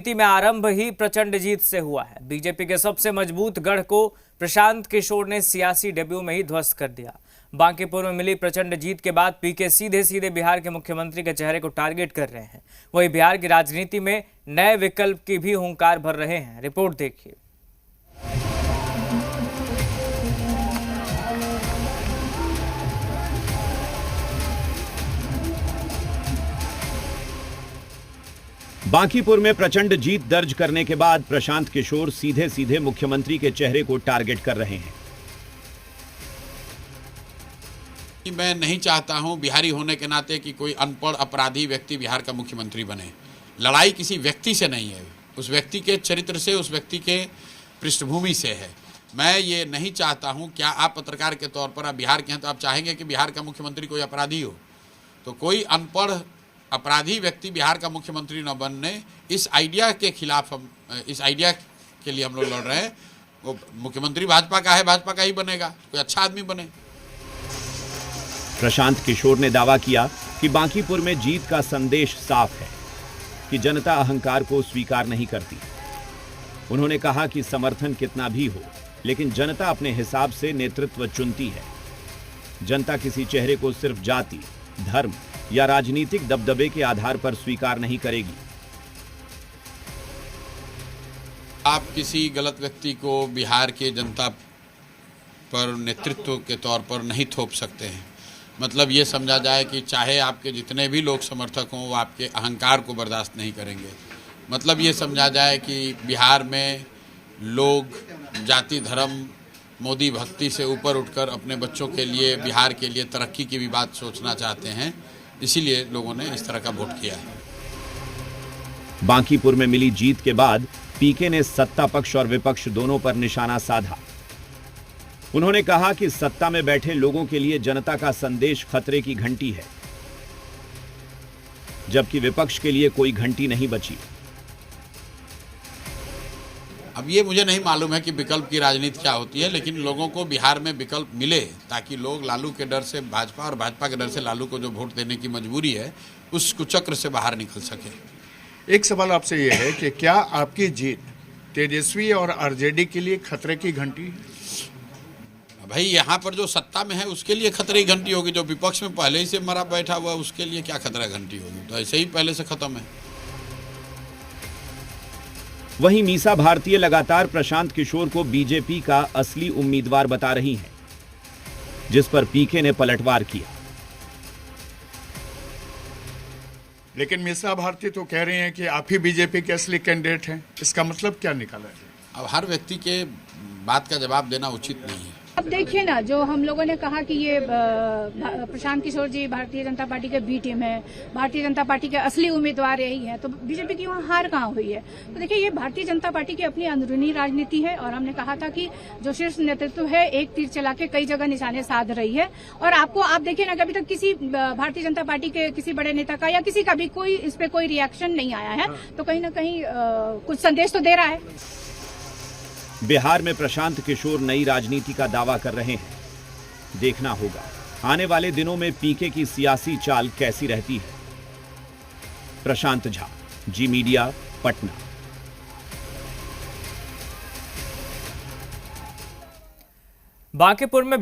राजनीति में आरंभ ही प्रचंड जीत से हुआ है। बीजेपी के सबसे मजबूत गढ़ को प्रशांत किशोर ने सियासी डेब्यू में ही ध्वस्त कर दिया। बांकीपुर में मिली प्रचंड जीत के बाद पीके सीधे सीधे बिहार के मुख्यमंत्री के चेहरे को टारगेट कर रहे हैं। वहीं बिहार की राजनीति में नए विकल्प की भी हुंकार भर रहे हैं। रिपोर्ट देखिए। बांकीपुर में प्रचंड जीत दर्ज करने के बाद प्रशांत किशोर सीधे सीधे मुख्यमंत्री के चेहरे को टारगेट कर रहे हैं। मैं नहीं चाहता हूं बिहारी होने के नाते कि कोई अनपढ़ अपराधी व्यक्ति बिहार का मुख्यमंत्री बने। लड़ाई किसी व्यक्ति से नहीं है, उस व्यक्ति के चरित्र से, उस व्यक्ति के पृष्ठभूमि से है। मैं ये नहीं चाहता हूं। क्या आप पत्रकार के तौर पर, आप बिहार के हैं, तो आप चाहेंगे कि बिहार का मुख्यमंत्री कोई अपराधी हो? तो कोई अनपढ़ अपराधी व्यक्ति बिहार का मुख्यमंत्री न बनने, इस आइडिया के खिलाफ हम, इस आइडिया के लिए हम लोग लड़ रहे हैं। वो मुख्यमंत्री भाजपा का है, भाजपा का ही बनेगा, कोई अच्छा आदमी बने। प्रशांत किशोर ने दावा किया कि बांकीपुर में जीत का संदेश साफ है कि जनता अहंकार को स्वीकार नहीं करती। उन्होंने कहा कि समर्थन कितना भी हो, लेकिन जनता अपने हिसाब से नेतृत्व चुनती है। जनता किसी चेहरे को सिर्फ जाति, धर्म या राजनीतिक दबदबे के आधार पर स्वीकार नहीं करेगी। आप किसी गलत व्यक्ति को बिहार के जनता पर नेतृत्व के तौर पर नहीं थोप सकते हैं। मतलब ये समझा जाए कि चाहे आपके जितने भी लोग समर्थक हों, वो आपके अहंकार को बर्दाश्त नहीं करेंगे। मतलब ये समझा जाए कि बिहार में लोग जाति, धर्म, मोदी भक्ति से ऊपर उठकर अपने बच्चों के लिए, बिहार के लिए तरक्की की भी बात सोचना चाहते हैं। इसीलिए लोगों ने इस तरह का वोट किया है। बांकीपुर में मिली जीत के बाद पीके ने सत्ता पक्ष और विपक्ष दोनों पर निशाना साधा। उन्होंने कहा कि सत्ता में बैठे लोगों के लिए जनता का संदेश खतरे की घंटी है, जबकि विपक्ष के लिए कोई घंटी नहीं बची। अब ये मुझे नहीं मालूम है कि विकल्प की राजनीति क्या होती है, लेकिन लोगों को बिहार में विकल्प मिले ताकि लोग लालू के डर से भाजपा और भाजपा के डर से लालू को जो वोट देने की मजबूरी है, उस कुचक्र से बाहर निकल सके। एक सवाल आपसे ये है कि क्या आपकी जीत तेजस्वी और आरजेडी के लिए खतरे की घंटी है? भाई यहाँ पर जो सत्ता में है उसके लिए खतरे की घंटी होगी, जो विपक्ष में पहले ही से मरा बैठा हुआ उसके लिए क्या खतरा घंटी होगी? तो ऐसे ही पहले से खत्म है। वहीं मीसा भारतीय लगातार प्रशांत किशोर को बीजेपी का असली उम्मीदवार बता रही हैं, जिस पर पीके ने पलटवार किया। लेकिन मीसा भारती तो कह रहे हैं कि आप ही बीजेपी के असली कैंडिडेट हैं। इसका मतलब क्या निकाला है? अब हर व्यक्ति के बात का जवाब देना उचित नहीं है। अब देखिए ना, जो हम लोगों ने कहा कि ये प्रशांत किशोर जी भारतीय जनता पार्टी के बी टीम है, भारतीय जनता पार्टी के असली उम्मीदवार यही है, तो बीजेपी की वहाँ हार कहाँ हुई है? तो देखिए, ये भारतीय जनता पार्टी की अपनी अंदरूनी राजनीति है और हमने कहा था कि जो शीर्ष नेतृत्व है एक तीर चला के कई जगह निशाने साध रही है। और आप देखिए ना, कभी तक किसी भारतीय जनता पार्टी के किसी बड़े नेता का या किसी का भी कोई इस पे कोई रिएक्शन नहीं आया है, तो कहीं ना कहीं कुछ संदेश तो दे रहा है। बिहार में प्रशांत किशोर नई राजनीति का दावा कर रहे हैं। देखना होगा आने वाले दिनों में पीके की सियासी चाल कैसी रहती है। प्रशांत झा, जी मीडिया, पटना। बांकीपुर में